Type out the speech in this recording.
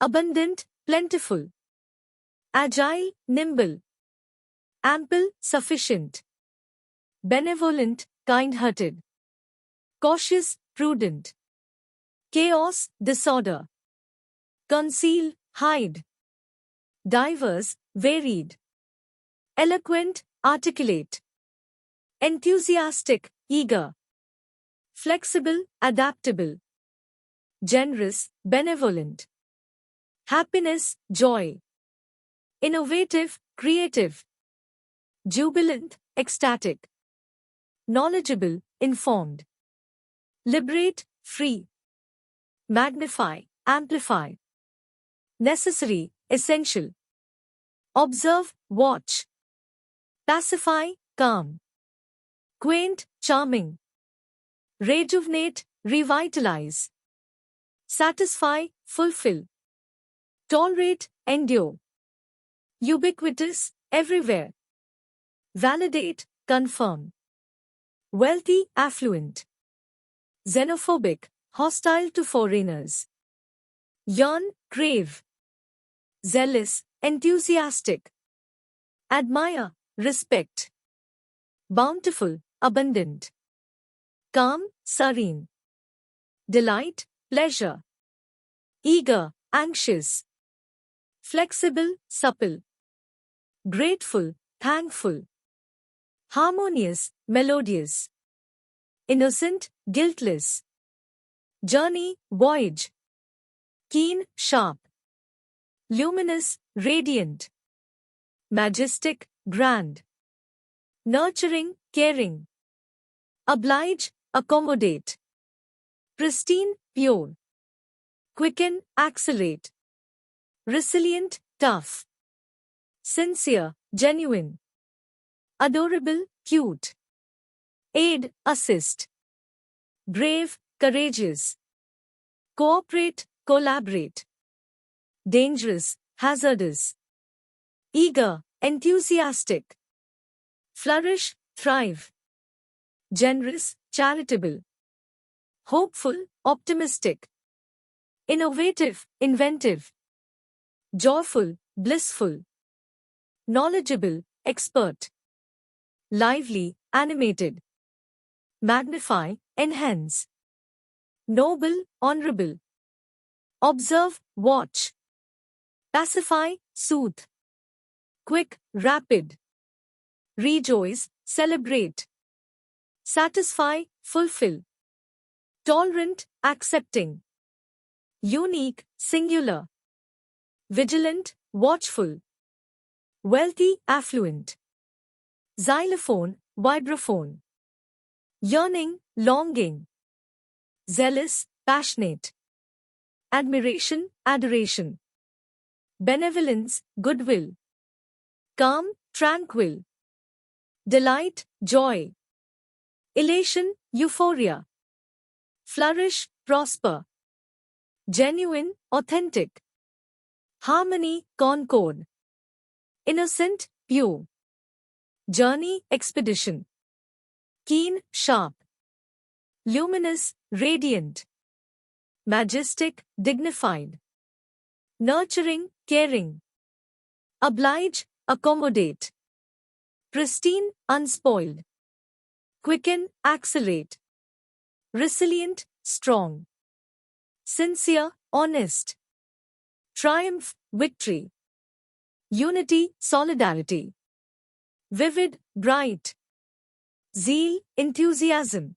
abundant, plentiful. Agile, nimble. Ample, sufficient. Benevolent, kind-hearted. Cautious, prudent. Chaos, disorder. Conceal, hide. Diverse, varied. Eloquent, articulate. Enthusiastic, eager. Flexible, adaptable. Generous, benevolent. Happiness, joy. Innovative, creative. Jubilant, ecstatic. Knowledgeable, informed. Liberate, free. Magnify, amplify. Necessary, essential. Observe, watch. Pacify, calm. Quaint, charming. Rejuvenate, revitalize. Satisfy, fulfill. Tolerate, endure. Ubiquitous, everywhere. Validate, confirm. Wealthy, affluent. Xenophobic, hostile to foreigners. Yearn, crave. Zealous, enthusiastic. Admire, respect. Bountiful, abundant. Calm, serene. Delight, pleasure. Eager, anxious. Flexible, supple. Grateful, thankful. Harmonious, melodious. Innocent, guiltless. Journey, voyage. Keen, sharp. Luminous, radiant. Majestic, grand. Nurturing, caring. Oblige, accommodate. Pristine, pure. Quicken, accelerate. Resilient, tough. Sincere, genuine. Adorable, cute. Aid, assist. Brave, courageous. Cooperate, collaborate. Dangerous, hazardous. Eager, enthusiastic. Flourish, thrive. Generous, charitable. Hopeful, optimistic. Innovative, inventive. Joyful, blissful. Knowledgeable, expert. Lively, animated. Magnify, enhance. Noble, honorable. Observe, watch. Pacify, soothe. Quick, rapid. Rejoice, celebrate. Satisfy, fulfill. Tolerant, accepting. Unique, singular. Vigilant, watchful. Wealthy, affluent. Xylophone, vibraphone. Yearning, longing. Zealous, passionate. Admiration, adoration. Benevolence, goodwill. Calm, tranquil. Delight, joy. Elation, euphoria. Flourish, prosper. Genuine, authentic. Harmony, concord. Innocent, pure. Journey, expedition. Keen, sharp. Luminous, radiant. Majestic, dignified. Nurturing, caring. Oblige, accommodate. Pristine, unspoiled. Quicken, accelerate. Resilient, strong. Sincere, honest. Triumph, victory. Unity, solidarity. Vivid, bright. Zeal, enthusiasm.